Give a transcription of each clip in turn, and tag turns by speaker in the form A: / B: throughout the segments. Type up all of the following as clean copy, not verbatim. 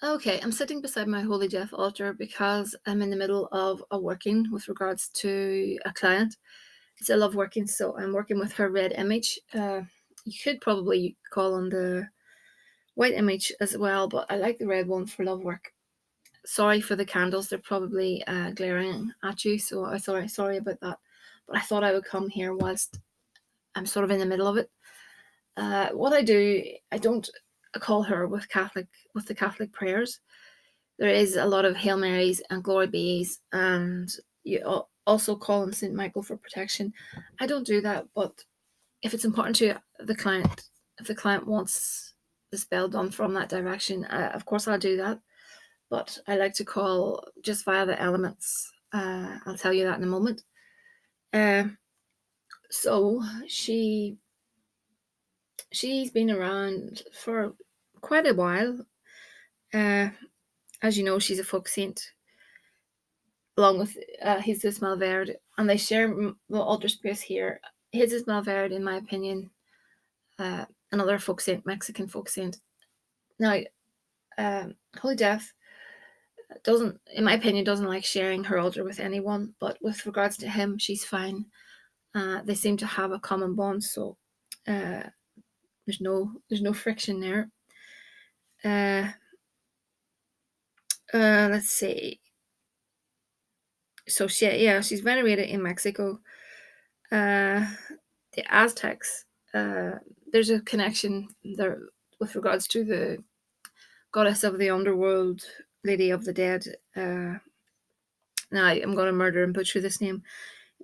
A: Okay, I'm sitting beside my Holy Death altar because I'm in the middle of a working with regards to a client. It's a love working, so I'm working with her red image. You could probably call on the white image as well, but I like the red one for love work. Sorry for the candles; they're probably glaring at you, so I sorry about that. But I thought I would come here whilst I'm sort of in the middle of it. What I do, I don't call her with the Catholic prayers. There is a lot of Hail Marys and Glory Bees, and you also call on St. Michael for protection. I don't do that, but if it's important to the client, if the client wants the spell done from that direction, of course I'll do that. But I like to call just via the elements. I'll tell you that in a moment. Uh, so she's been around for quite a while. Uh, as you know, she's a folk saint along with Jesus Malverde, and they share the altar space here. Jesus Malverde, in my opinion, another folk saint, Mexican folk saint. Now, Holy Death doesn't, in my opinion, doesn't like sharing her altar with anyone, but with regards to him, she's fine. They seem to have a common bond, so uh, there's no friction there. Uh, let's see. So she's venerated in Mexico. Uh, the Aztecs, there's a connection there with regards to the goddess of the underworld, lady of the dead. Now I'm going to murder and butcher this name,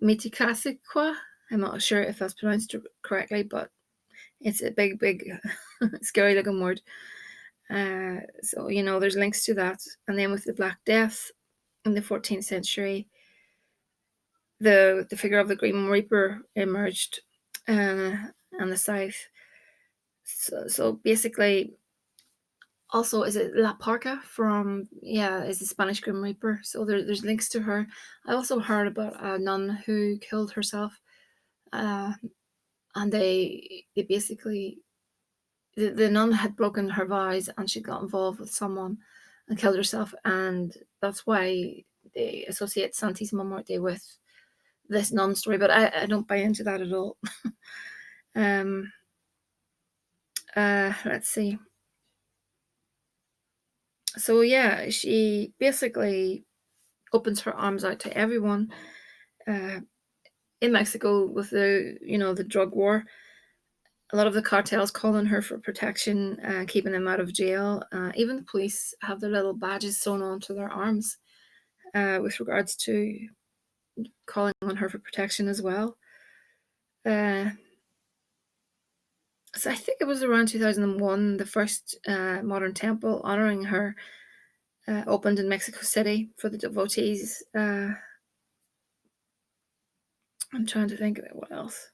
A: Mitikasiqua. I'm not sure if that's pronounced correctly, but it's a big, scary looking word. So there's links to that, and then with the Black Death in the 14th century, the figure of the Green Reaper emerged, and the Scythe. So basically, also is it La Parca from is the Spanish Grim Reaper. So there's links to her. I also heard about a nun who killed herself, uh, and they basically the nun had broken her vows and she got involved with someone and killed herself, and that's why they associate Santisima Muerte with this nun story. But I don't buy into that at all. um, let's see. So she basically opens her arms out to everyone. Uh, in Mexico, with the drug war, a lot of the cartels call on her for protection, keeping them out of jail. Even the police have their little badges sewn onto their arms, with regards to calling on her for protection as well. So I think it was around 2001, the first modern temple honoring her opened in Mexico City for the devotees. I'm trying to think of it. What else?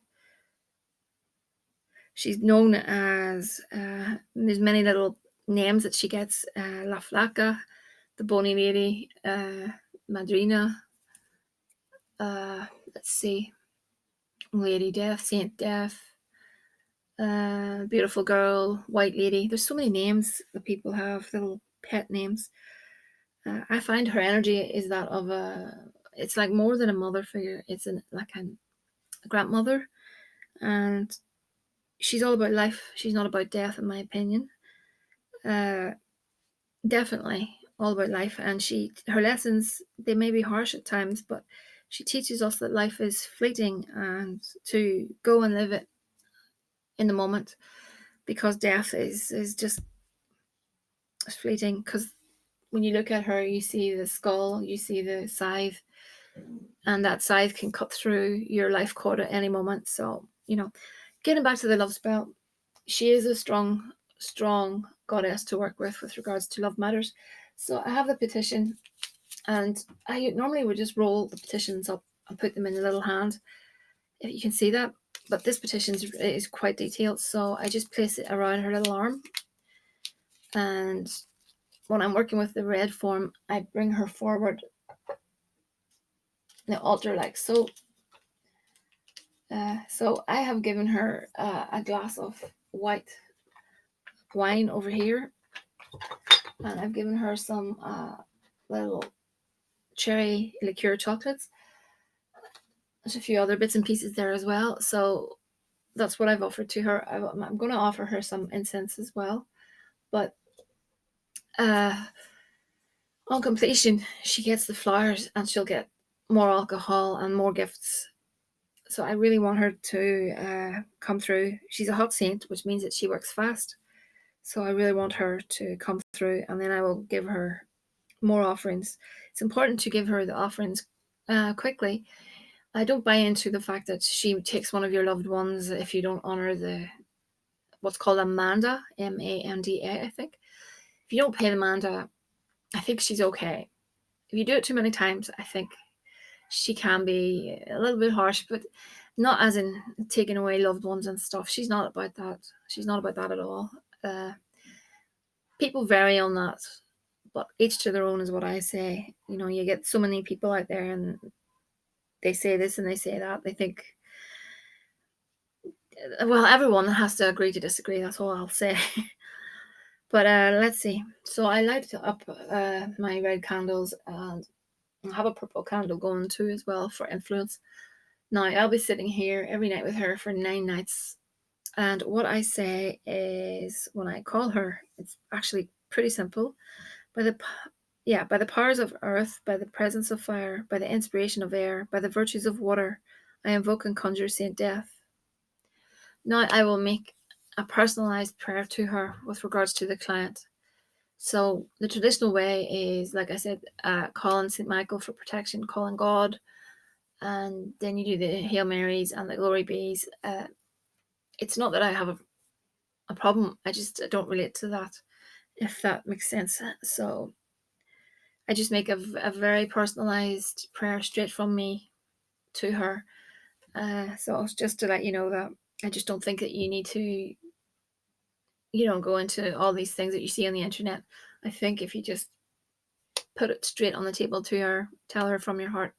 A: She's known as, there's many little names that she gets: La Flaca, the Bony Lady, Madrina, let's see, Lady Death, Saint Death, Beautiful Girl, White Lady. There's so many names that people have, little pet names. I find her energy is that of it's like more than a mother figure. It's like a grandmother, and she's all about life. She's not about death, in my opinion. Definitely all about life, and her lessons, they may be harsh at times, but she teaches us that life is fleeting and to go and live it in the moment, because death is just fleeting. Because when you look at her, you see the skull, you see the scythe, and that scythe can cut through your life cord at any moment. So getting back to the love spell, she is a strong goddess to work with regards to love matters. So I have the petition, and I normally would just roll the petitions up and put them in a little hand, if you can see that. But this petition is quite detailed, so I just place it around her little arm. And when I'm working with the red form, I bring her forward the altar like so. So I have given her a glass of white wine over here, and I've given her some little cherry liqueur chocolates. There's a few other bits and pieces there as well. So that's what I've offered to her. I'm going to offer her some incense as well. But on completion, she gets the flowers and she'll get more alcohol and more gifts. So I really want her to come through. She's a hot saint, which means that she works fast. So I really want her to come through, and then I will give her more offerings. It's important to give her the offerings quickly. I don't buy into the fact that she takes one of your loved ones if you don't honor the what's called a manda, MANDA, I think. If you don't pay the manda, I think she's okay. If you do it too many times, I think she can be a little bit harsh, but not as in taking away loved ones and stuff. She's not about that. She's not about that at all. People vary on that, but each to their own is what I say. You know, you get so many people out there and they say this and they say that. They think, well, everyone has to agree to disagree. That's all I'll say. But let's see. So I light up my red candles, and I have a purple candle going too as well for influence. Now I'll be sitting here every night with her for 9 nights. And what I say is, when I call her, it's actually pretty simple. By the powers of earth, by the presence of fire, by the inspiration of air, by the virtues of water, I invoke and conjure Saint Death. Now I will make a personalized prayer to her with regards to the client. So the traditional way is, like I said, calling Saint Michael for protection, calling God, and then you do the Hail Marys and the Glory Bees. It's not that I have a problem. I just don't relate to that, if that makes sense. So I just make a very personalized prayer straight from me to her. So it's just to let you know that I just don't think that you need to, go into all these things that you see on the internet. I think if you just put it straight on the table to her, tell her from your heart,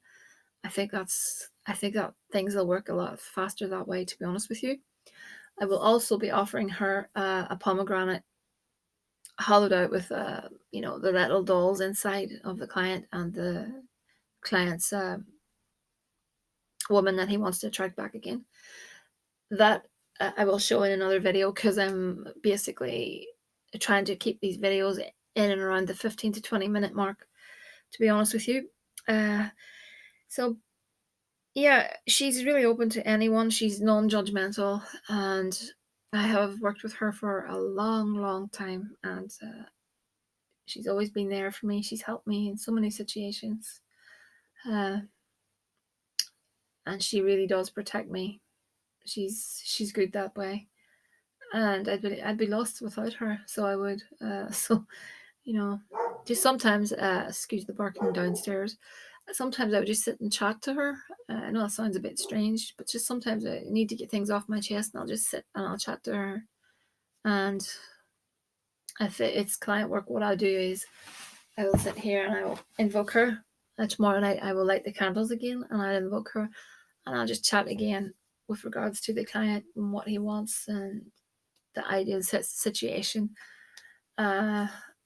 A: I think that things will work a lot faster that way, to be honest with you. I will also be offering her a pomegranate hollowed out with the little dolls inside of the client and the client's woman that he wants to attract back again. That I will show in another video, because I'm basically trying to keep these videos in and around the 15 to 20 minute mark, to be honest with you. So yeah, she's really open to anyone. She's non-judgmental, and I have worked with her for a long time, and she's always been there for me. She's helped me in so many situations, and she really does protect me. She's good that way, and I'd be lost without her. So I would. So just sometimes, excuse the barking downstairs. Sometimes I would just sit and chat to her. I know that sounds a bit strange, but just sometimes I need to get things off my chest, and I'll just sit and I'll chat to her. And if it's client work, what I'll do is I will sit here and I will invoke her. Tomorrow night I will light the candles again, and I'll invoke her, and I'll just chat again with regards to the client and what he wants and the ideal situation.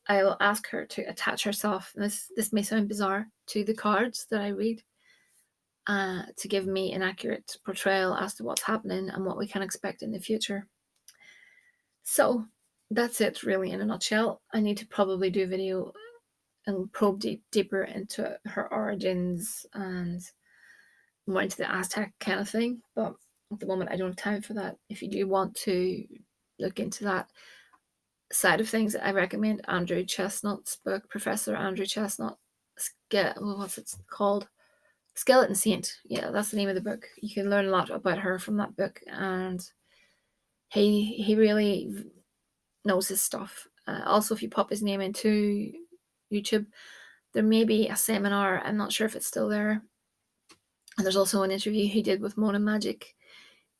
A: I will ask her to attach herself, and this may sound bizarre, to the cards that I read, to give me an accurate portrayal as to what's happening and what we can expect in the future. So that's it, really, in a nutshell. I need to probably do a video and probe deeper into her origins and more into the Aztec kind of thing, but at the moment I don't have time for that. If you do want to look into that side of things, I recommend Andrew Chestnut's book, Professor Andrew Chestnut. What's it called? Skeleton Saint. Yeah, that's the name of the book. You can learn a lot about her from that book, and he really knows his stuff. Also, if you pop his name into YouTube, there may be a seminar. I'm not sure if it's still there. And there's also an interview he did with Mona Magic.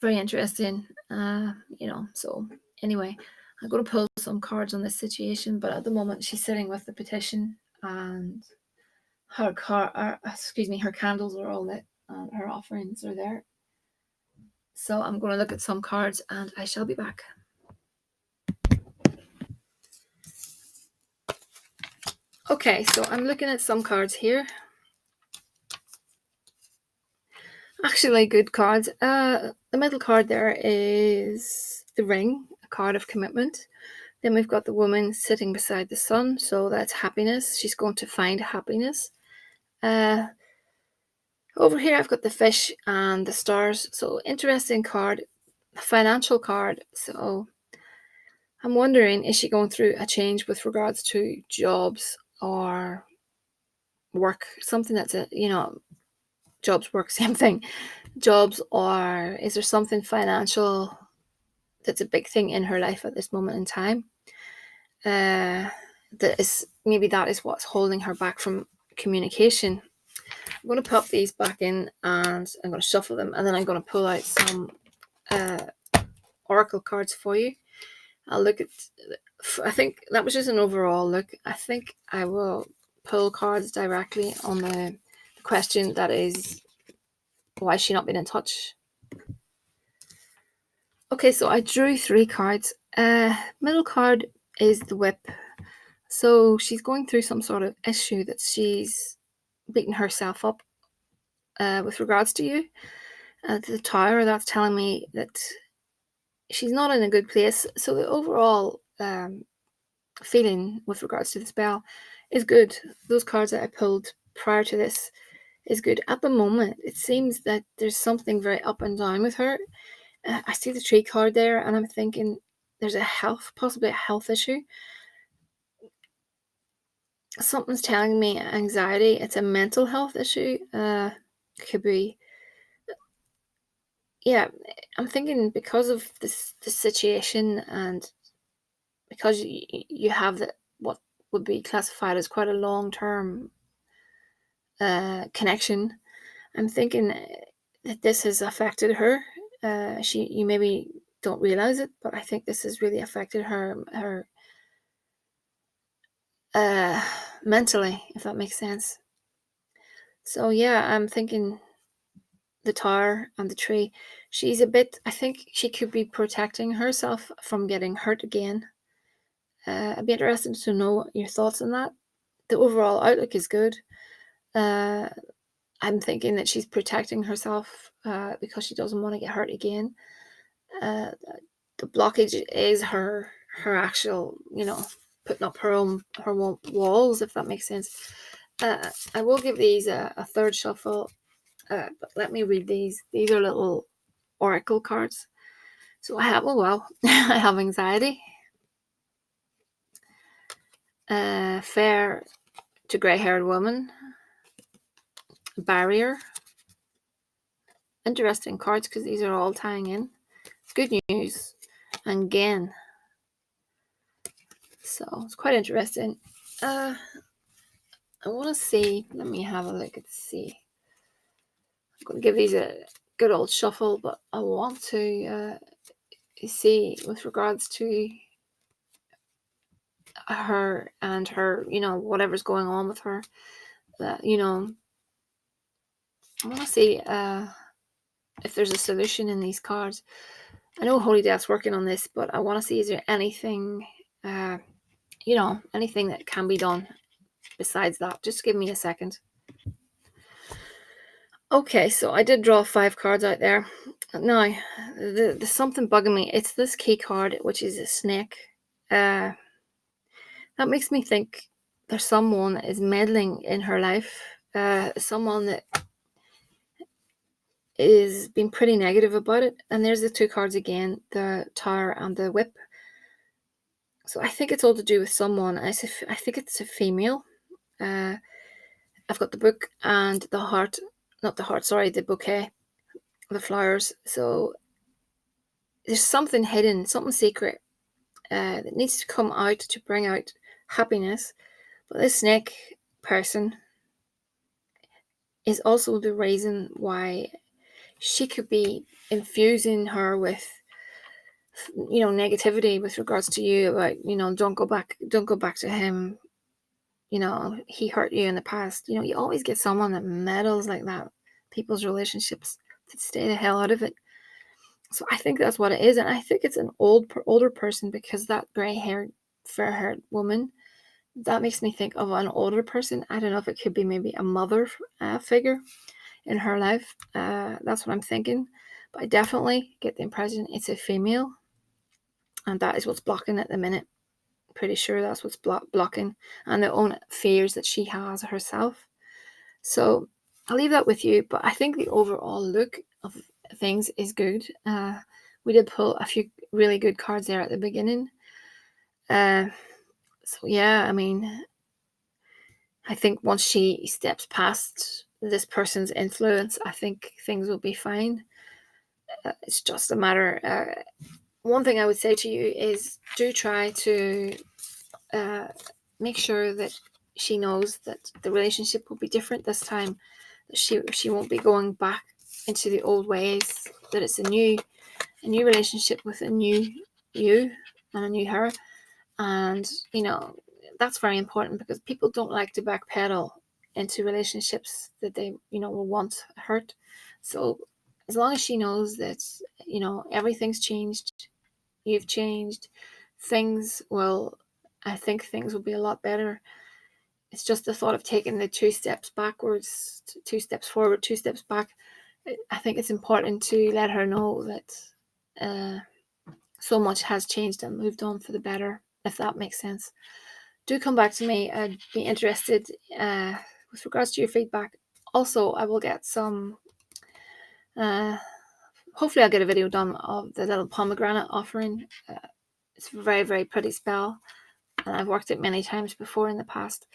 A: Very interesting. So anyway, I'm going to pull some cards on this situation, but at the moment she's sitting with the petition, and her candles are all lit and her offerings are there. So I'm going to look at some cards and I shall be back. Okay, so I'm looking at some cards here. Actually, good cards. The middle card there is the ring, a card of commitment. Then we've got the woman sitting beside the sun, so that's happiness. She's going to find happiness. Over here I've got the fish and the stars, so interesting card, a financial card. So I'm wondering, is she going through a change with regards to jobs or work? Something that's jobs, work, same thing. Jobs, or is there something financial that's a big thing in her life at this moment in time? That is what's holding her back from communication. I'm going to pop these back in and I'm going to shuffle them, and then I'm going to pull out some oracle cards for you. I'll look at, I think that was just an overall look. I think I will pull cards directly on the question that is, why has she not been in touch? Okay, so I drew 3 cards. Middle card is the whip. So she's going through some sort of issue that she's beating herself up with regards to you. The tower, that's telling me that she's not in a good place. So the overall feeling with regards to the spell is good. Those cards that I pulled prior to this is good. At the moment, it seems that there's something very up and down with her. I see the tree card there, and I'm thinking there's possibly a health issue. Something's telling me anxiety. It's a mental health issue. Could be. Yeah, I'm thinking because of the situation, and because you have what would be classified as quite a long-term connection. I'm thinking that this has affected her. You maybe don't realize it, but I think this has really affected her mentally, if that makes sense. So yeah, I'm thinking the tower and the tree. I think she could be protecting herself from getting hurt again. I'd be interested to know your thoughts on that. The overall outlook is good. I'm thinking that she's protecting herself because she doesn't want to get hurt again. The blockage is her actual, putting up her own walls, if that makes sense. I will give these a third shuffle, but let me read these. These are little oracle cards. So I have, I have anxiety, fair to grey-haired woman, barrier. Interesting cards because these are all tying in. Good news, and again. So it's quite interesting. I want to see. Let me have a look and see. I'm going to give these a good old shuffle, but I want to see with regards to her and her, whatever's going on with her. That I want to see if there's a solution in these cards. I know Holy Death's working on this, but I want to see, is there anything, anything that can be done besides that? Just give me a second. Okay, so I did draw 5 cards out there. Now, there's something bugging me. It's this key card, which is a snake. That makes me think there's someone that is meddling in her life. Someone that is being pretty negative about it. And there's the 2 cards again, the tower and the whip. So I think it's all to do with someone. I think it's a female. I've got the book and the heart, not the heart, sorry, the bouquet, the flowers. So there's something hidden, something secret that needs to come out to bring out happiness. But this snake person is also the reason why she could be infusing her with negativity with regards to you, about don't go back to him, he hurt you in the past. You always get someone that meddles like that, people's relationships, to stay the hell out of it. So I think that's what it is, and I think it's an older person, because that gray-haired, fair-haired woman That makes me think of an older person. I don't know if it could be maybe a mother figure in her life. That's what I'm thinking. But I definitely get the impression it's a female, and that is what's blocking at the minute. Pretty sure that's what's blocking, and the own fears that she has herself. So I'll leave that with you. But I think the overall look of things is good. We did pull a few really good cards there at the beginning. So yeah, I mean, I think once she steps past this person's influence, I think things will be fine. It's just a matter. One thing I would say to you is do try to make sure that she knows that the relationship will be different this time. She won't be going back into the old ways. That it's a new relationship with a new you and a new her. And that's very important, because people don't like to backpedal into relationships that they will once hurt. So as long as she knows that everything's changed, you've changed, things will I think things will be a lot better. It's just the thought of taking the 2 steps backwards, 2 steps forward, 2 steps back. I think it's important to let her know that so much has changed and moved on for the better, if that makes sense. Do come back to me. I'd be interested with regards to your feedback. Also, I will get some. Hopefully, I'll get a video done of the little pomegranate offering. It's a very, very pretty spell, and I've worked it many times before in the past,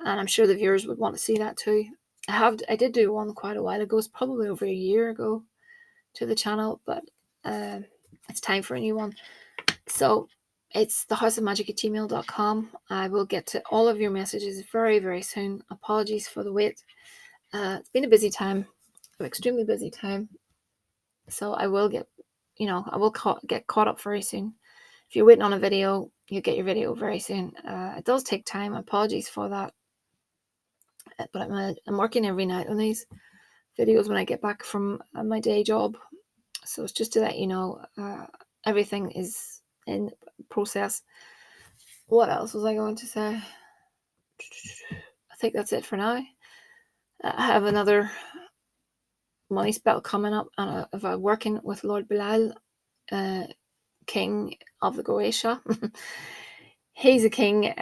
A: and I'm sure the viewers would want to see that too. I did do one quite a while ago. It's probably over a year ago to the channel, but it's time for a new one. So it's thehouseofmagick@gmail.com. I will get to all of your messages very, very soon. Apologies for the wait. It's been a busy time, an extremely busy time. So I will get caught up very soon. If you're waiting on a video, you'll get your video very soon. It does take time. Apologies for that. But I'm working every night on these videos when I get back from my day job. So it's just to let you know, everything is in process. What else was I going to say? I think that's it for now. I have another money spell coming up, and if I'm working with Lord Bilal, King of the Goetia. He's a king.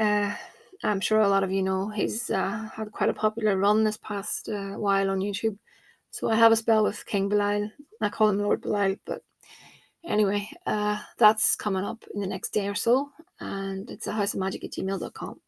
A: I'm sure a lot of you know. He's had quite a popular run this past while on YouTube. So I have a spell with King Bilal. I call him Lord Bilal, but anyway, that's coming up in the next day or so, and it's thehouseofmagick@gmail.com.